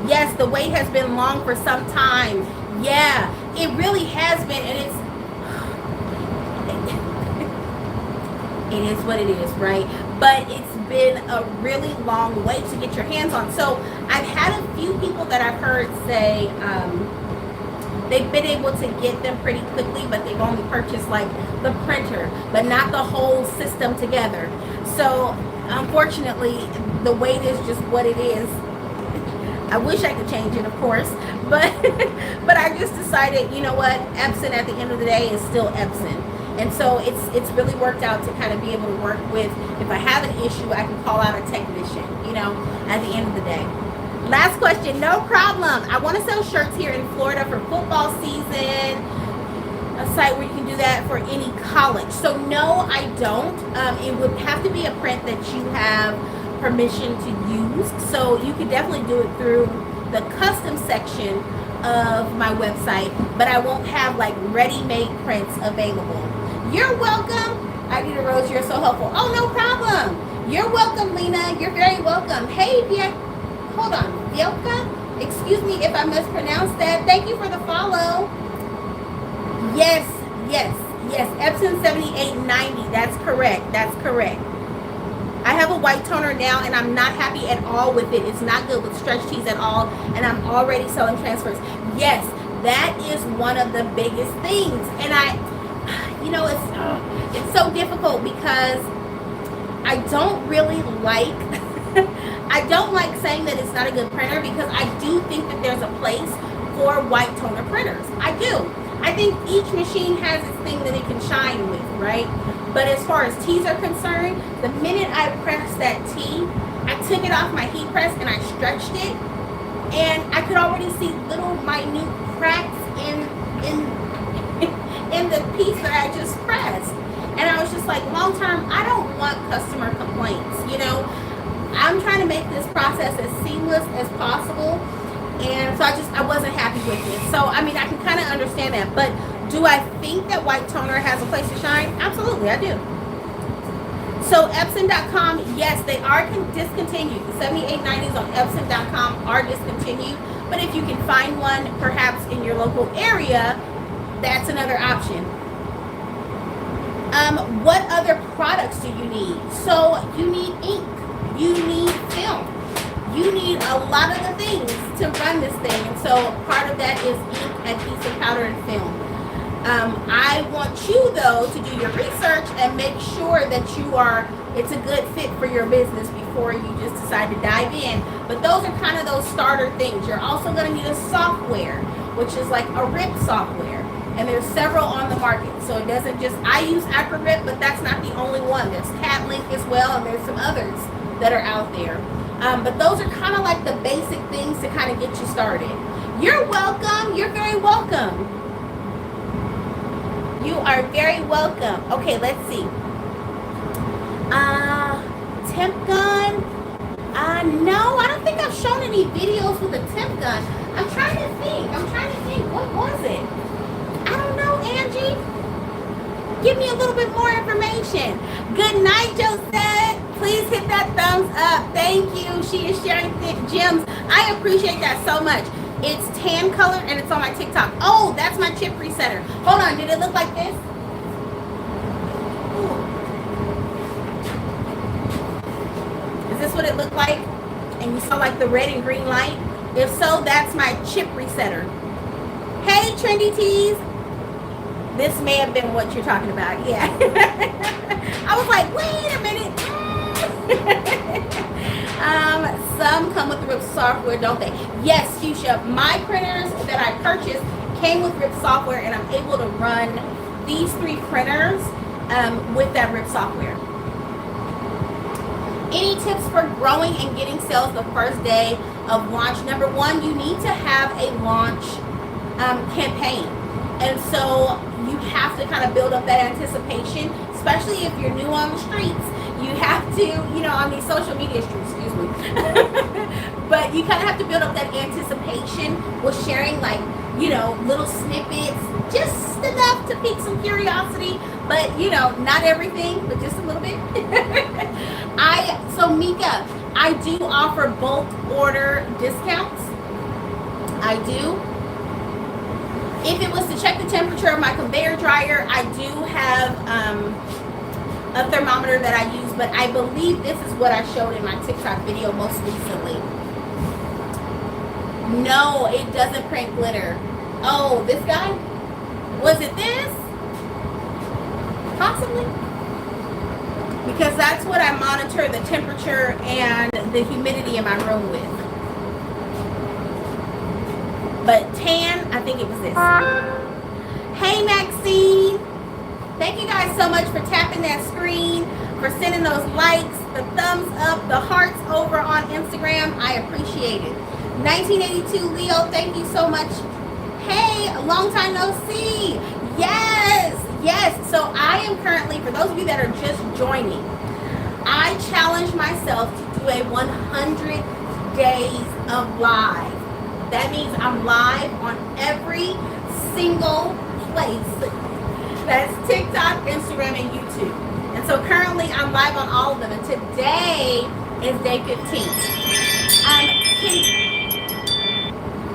Yes, the wait has been long for some time. Yeah, it really has been, and it is what it is, right? But it's been a really long wait to get your hands on. So I've had a few people that I've heard say they've been able to get them pretty quickly, but they've only purchased like the printer, but not the whole system together. So unfortunately, the wait is just what it is. I wish I could change it, of course, but I just decided, you know what, Epson at the end of the day is still Epson. And so it's really worked out to kind of be able to work with, if I have an issue, I can call out a technician, you know, at the end of the day. Last question, no problem. I want to sell shirts here in Florida for football season, a site where you can do that for any college. So no, I don't. It would have to be a print that you have permission to use. So you could definitely do it through the custom section of my website, but I won't have like ready-made prints available. You're welcome. Anita Rose, you're so helpful. Oh, no problem. You're welcome, Lena. You're very welcome. Hey, hold on. Bielka? Excuse me if I mispronounced that. Thank you for the follow. Yes. Epson 7890. That's correct. I have a white toner now, and I'm not happy at all with it. It's not good with stretch tees at all, and I'm already selling transfers. Yes, that is one of the biggest things. And it's so difficult because I don't really like, I don't like saying that it's not a good printer, because I do think that there's a place for white toner printers. I do. I think each machine has its thing that it can shine with, right? But as far as teas are concerned, the minute I pressed that tea, I took it off my heat press and I stretched it, and I could already see little minute cracks in the piece that I just pressed. And I was just like, long term, I don't want customer complaints, you know? I'm trying to make this process as seamless as possible. And so I wasn't happy with it. So, I mean, I can kind of understand that. But do I think that white toner has a place to shine? Absolutely, I do. So, Epson.com, yes, they are discontinued. The 7890s on Epson.com are discontinued. But if you can find one, perhaps in your local area, that's another option. What other products do you need? So, you need ink. You need film. You need a lot of the things to run this thing. And so part of that is ink, adhesive, powder, and film. I want you, though, to do your research and make sure that it's a good fit for your business before you just decide to dive in. But those are kind of those starter things. You're also going to need a software, which is like a RIP software. And there's several on the market. So it doesn't just, I use AcroRip, but that's not the only one. There's CatLink as well, and there's some others that are out there. But those are kind of like the basic things to kind of get you started. You're welcome. You're very welcome. You are very welcome. Okay, let's see. Temp gun. No, many videos with a temp gun. I'm trying to think. What was it? I don't know, Angie. Give me a little bit more information. Good night, Josette. Please hit that thumbs up. Thank you. She is sharing gems. I appreciate that so much. It's tan color and it's on my TikTok. Oh, that's my chip resetter. Hold on. Did it look like this? Ooh. Is this what it looked like? And you saw like the red and green light? If so, that's my chip resetter. Hey, Trendy Tees. This may have been what you're talking about. Yeah. I was like, wait a minute. Some come with RIP software, don't they? Yes, Fuchsia. My printers that I purchased came with RIP software, and I'm able to run these 3 printers with that RIP software. Any tips for growing and getting sales the first day of launch? Number 1, you need to have a launch campaign. And so you have to kind of build up that anticipation, especially if you're new on the streets. You have to, on these social media streets, excuse me. But you kind of have to build up that anticipation with sharing little snippets, just enough to pique some curiosity. But, not everything, but just a little bit. So Mika, I do offer bulk order discounts. I do. If it was to check the temperature of my conveyor dryer, I do have a thermometer that I use, but I believe this is what I showed in my TikTok video most recently. No, it doesn't print glitter. Oh, this guy? Was it this? Possibly. Because that's what I monitor the temperature and the humidity in my room with. But tan, I think it was this. Hey, Maxine. Thank you guys so much for tapping that screen, for sending those likes, the thumbs up, the hearts over on Instagram. I appreciate it. 1982 Leo, thank you so much. Hey, a long time no see. Yes. So I am currently, for those of you that are just joining, I challenge myself to do a 100 days of live. That means I'm live on every single place. That's TikTok, Instagram, and YouTube. And so currently I'm live on all of them. And today is day 15.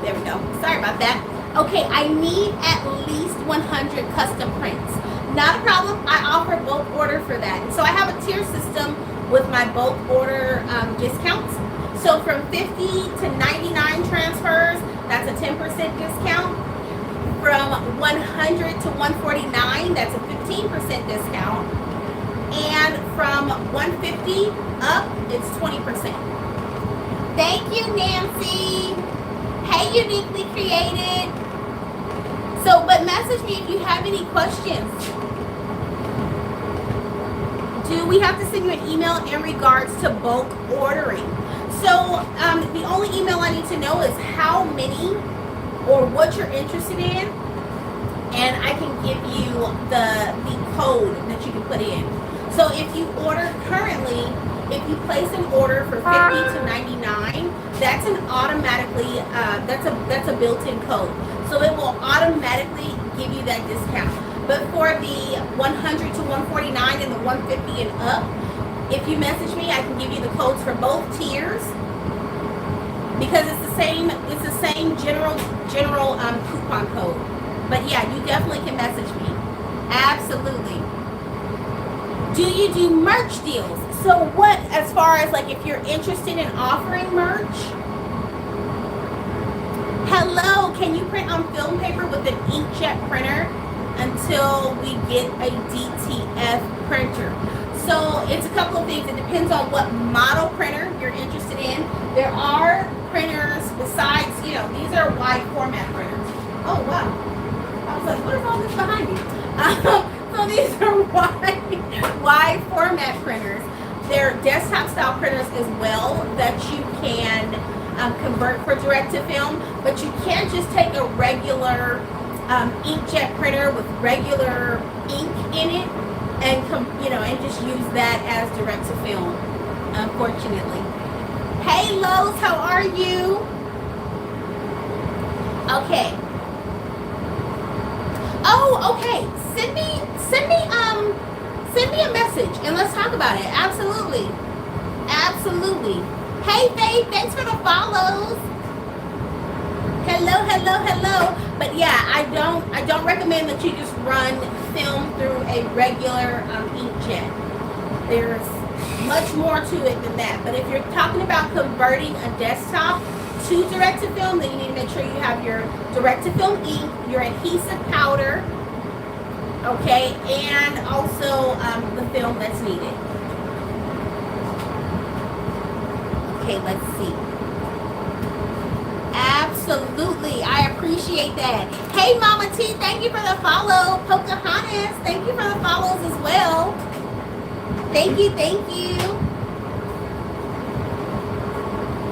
There we go. Sorry about that. Okay, I need at least 100 custom prints. Not a problem. I offer bulk order for that. And so I have a tier system with my bulk order discounts. So from 50 to 99 transfers, that's a 10% discount. From 100 to 149, that's a 15% discount. And from 150 up, it's 20%. Thank you, Nancy. Hey, Uniquely Created. So, but message me if you have any questions. Do we have to send you an email in regards to bulk ordering? So, the only email I need to know is how many or what you're interested in, and I can give you the code that you can put in. So if you order currently, if you place an order for 50 to 99, that's an automatically that's a built-in code. So it will automatically give you that discount. But for the 100 to 149 and the 150 and up, if you message me, I can give you the codes for both tiers, because it's the same general coupon code. But yeah, you definitely can message me. Absolutely. Do you do merch deals? So what, as far as like if you're interested in offering merch? Hello, can you print on film paper with an inkjet printer until we get a DTF printer? So it's a couple of things. It depends on what model printer you're interested in. There are printers besides, these are wide format printers. Oh, wow. I was like, what is all this behind me? So these are wide format printers. They're desktop style printers as well that you can convert for direct to film, but you can't just take a regular inkjet printer with regular ink in it and just use that as direct to film, unfortunately. Hey Lowe's, how are you? Okay. Oh, okay. Send me a message and let's talk about it. Absolutely. Absolutely. Hey Faith, thanks for the follows. Hello. But yeah, I don't recommend that you just run film through a regular inkjet. There's much more to it than that. But if you're talking about converting a desktop to direct to film, then you need to make sure you have your direct to film ink, your adhesive powder, okay, and also the film that's needed. Okay, let's see. Absolutely, I appreciate that. Hey Mama T, thank you for the follow. Pocahontas, thank you for the follows as well. Thank you.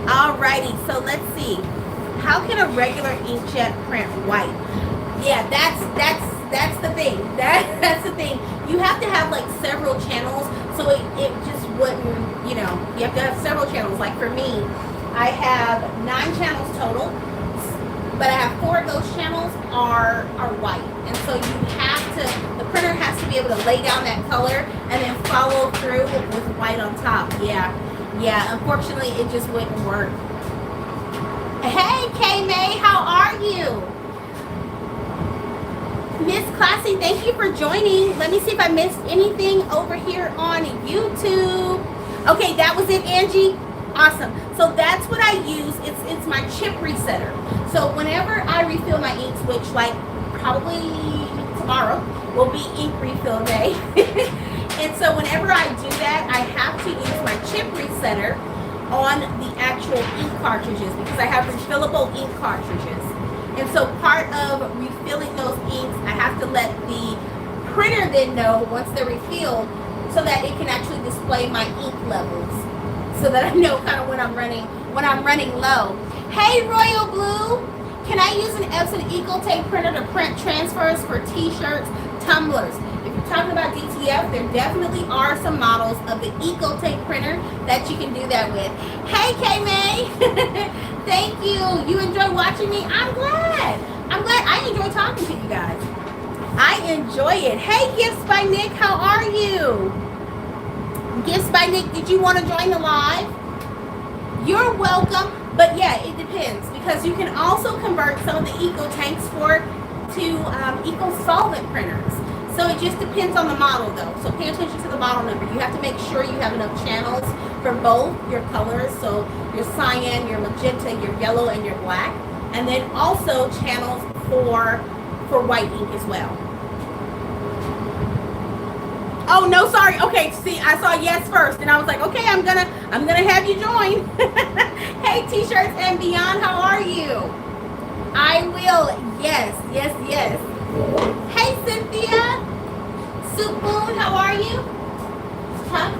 Alrighty, so let's see. How can a regular inkjet print white? Yeah, that's the thing. That's the thing. You have to have like several channels, so it just wouldn't, you have to have several channels. Like for me, I have 9 channels total, but I have 4 of those channels are white. And so the printer has to be able to lay down that color and then follow through with white on top. Yeah, unfortunately it just wouldn't work. Hey K-May, how are you? Miss Classy, thank you for joining. Let me see if I missed anything over here on YouTube. Okay, that was it, Angie. Awesome. So that's what I use. It's my chip resetter. So whenever I refill my inks, which like probably tomorrow will be ink refill day. And so whenever I do that, I have to use my chip resetter on the actual ink cartridges because I have refillable ink cartridges. And so part of refilling those inks, I have to let the printer then know once they're refilled so that it can actually display my ink levels so that I know kind of when I'm running low. Hey Royal Blue, can I use an Epson Eco-Tape printer to print transfers for t-shirts, tumblers? If you're talking about DTF, there definitely are some models of the Eco-Tape printer that you can do that with. Hey K-May, thank you. You enjoy watching me? I'm glad. I enjoy talking to you guys. I enjoy it. Hey Gifts by Nick, how are you? Gifts by Nick, did you want to join the live? You're welcome. But yeah, it depends because you can also convert some of the eco tanks to eco solvent printers. So it just depends on the model though. So pay attention to the model number. You have to make sure you have enough channels for both your colors. So your cyan, your magenta, your yellow, and your black. And then also channels for white ink as well. Oh no, sorry. Okay, see, I saw yes first, and I was like, okay, I'm gonna have you join. Hey, T-shirts and beyond, how are you? I will. Yes. Hey, Cynthia. Soup Moon, how are you? Huh?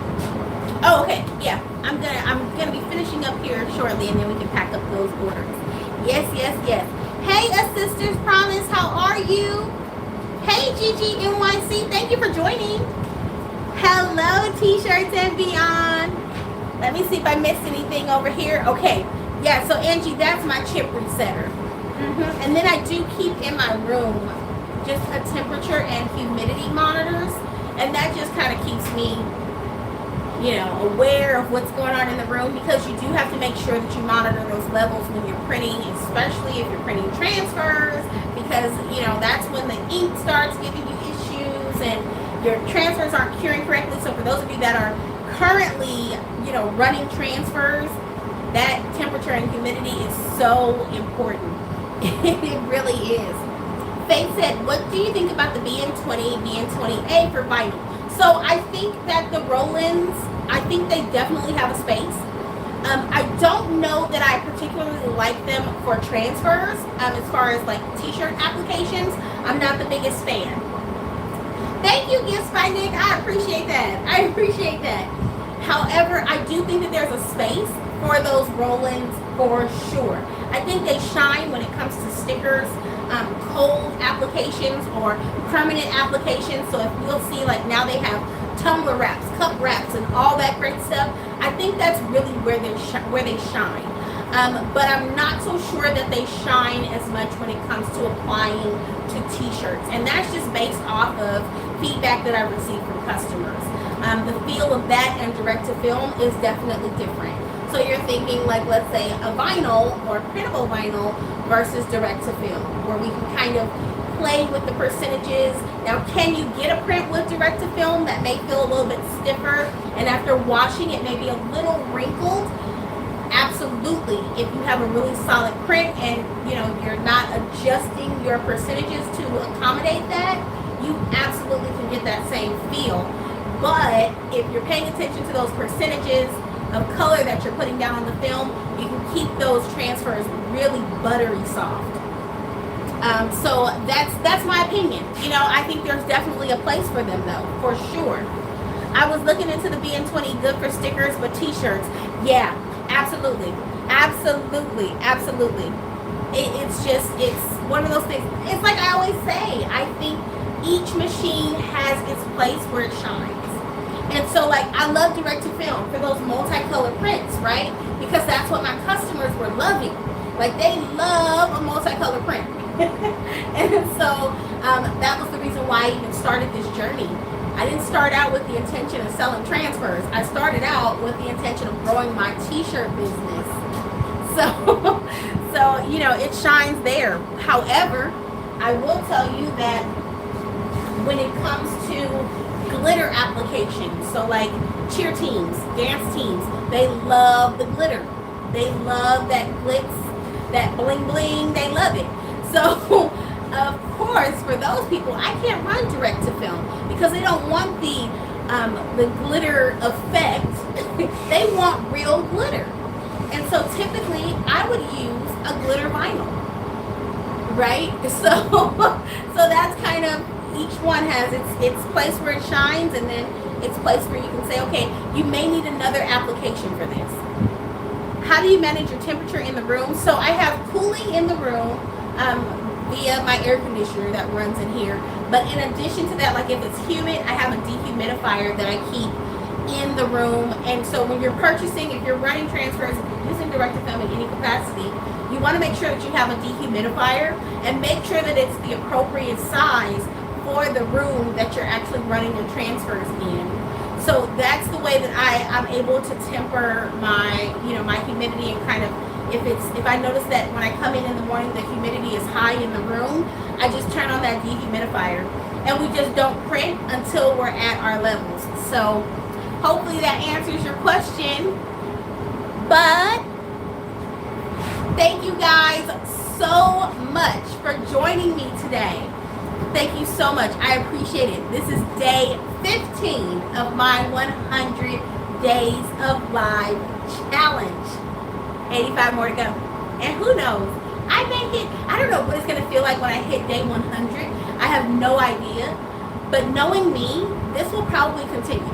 Oh, okay. Yeah, I'm gonna be finishing up here shortly, and then we can pack up those orders. Yes. Hey, A Sister's Promise, how are you? Hey, Gigi NYC, thank you for joining. Hello, T-shirts and beyond. Let me see if I missed anything over here. Okay, yeah, so Angie, that's my chip resetter. And then I do keep in my room just a temperature and humidity monitors, and that just kind of keeps me, aware of what's going on in the room, because you do have to make sure that you monitor those levels when you're printing, especially if you're printing transfers, because, that's when the ink starts giving you issues and your transfers aren't curing correctly. So for those of you that are currently, running transfers, that temperature and humidity is so important. It really is. Faith said, what do you think about the BN20, BN20A for biting? So I think that the roll-ins, I think they definitely have a space. I don't know that I particularly like them for transfers. As far as like t-shirt applications, I'm not the biggest fan. Thank you, Gifts by Nick. I appreciate that. However, I do think that there's a space for those roll-ins for sure. I think they shine when it comes to stickers, cold applications or permanent applications. So if you'll see, like now they have tumbler wraps, cup wraps, and all that great stuff. I think think that's really where they shine. But I'm not so sure that they shine as much when it comes to applying to t-shirts. And that's just based off of feedback that I received from customers. The feel of that and direct to film is definitely different. So you're thinking like, let's say a vinyl or printable vinyl versus direct to film, where we can kind of play with the percentages. Now, can you get a print with direct to film that may feel a little bit stiffer, and after washing it may be a little wrinkled? Absolutely. If you have a really solid print and you're not adjusting your percentages to accommodate that, you absolutely can get that same feel. But if you're paying attention to those percentages of color that you're putting down on the film, you can keep those transfers really buttery soft. So that's my opinion. I think there's definitely a place for them though, for sure. I was looking into the BN20, good for stickers, but t-shirts, yeah, absolutely. It's one of those things. It's like I always say, I think each machine has its place where it shines. And so like I love direct to film for those multicolored prints, right? Because that's what my customers were loving. Like they love a multicolored print. And so that was the reason why I even started this journey. I didn't start out with the intention of selling transfers. I started out with the intention of growing my t-shirt business. So it shines there. However, I will tell you that when it comes to glitter applications, so like cheer teams, dance teams, they love the glitter. They love that glitz, that bling bling, they love it. So of course, for those people, I can't run direct to film because they don't want the glitter effect. They want real glitter. And so typically I would use a glitter vinyl, right? So that's kind of, each one has its place where it shines, and then its place where you can say, okay, you may need another application for this. How do you manage your temperature in the room? So I have cooling in the room via my air conditioner that runs in here. But in addition to that, like if it's humid, I have a dehumidifier that I keep in the room. And so when you're purchasing, if you're running transfers, if you're using direct to film in any capacity, you want to make sure that you have a dehumidifier and make sure that it's the appropriate size for the room that you're actually running the transfers in. So that's the way that I'm able to temper my my humidity, and kind of if I notice that when I come in the morning the humidity is high in the room, I just turn on that dehumidifier, and we just don't print until we're at our levels. So hopefully that answers your question. But thank you guys so much for joining me today. Thank you so much. I appreciate it. This is day 15 of my 100 days of live challenge. 85 more to go. And who knows? I don't know what it's going to feel like when I hit day 100. I have no idea. But knowing me, this will probably continue.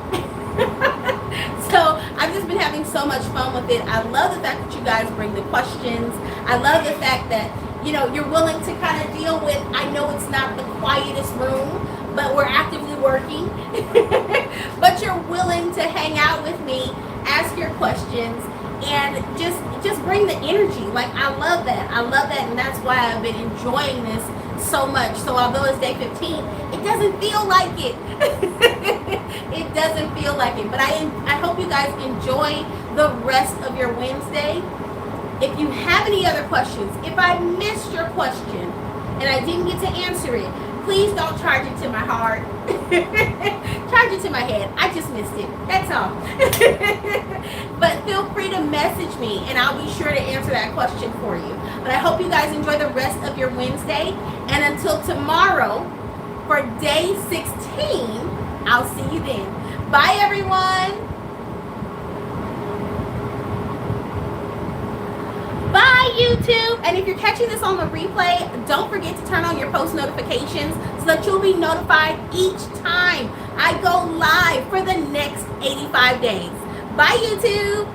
So I've just been having so much fun with it. I love the fact that you guys bring the questions. I love the fact that you're willing to kind of deal with, I know it's not the quietest room, but we're actively working. But you're willing to hang out with me, ask your questions, and just bring the energy. Like, I love that. And that's why I've been enjoying this so much. So although it's day 15, it doesn't feel like it. It doesn't feel like it. But I hope you guys enjoy the rest of your Wednesday. If you have any other questions, if I missed your question and I didn't get to answer it, please don't charge it to my heart. Charge it to my head. I just missed it. That's all. But feel free to message me and I'll be sure to answer that question for you. But I hope you guys enjoy the rest of your Wednesday. And until tomorrow for day 16, I'll see you then. Bye, everyone. Bye, YouTube. And if you're catching this on the replay, don't forget to turn on your post notifications so that you'll be notified each time I go live for the next 85 days. Bye, YouTube.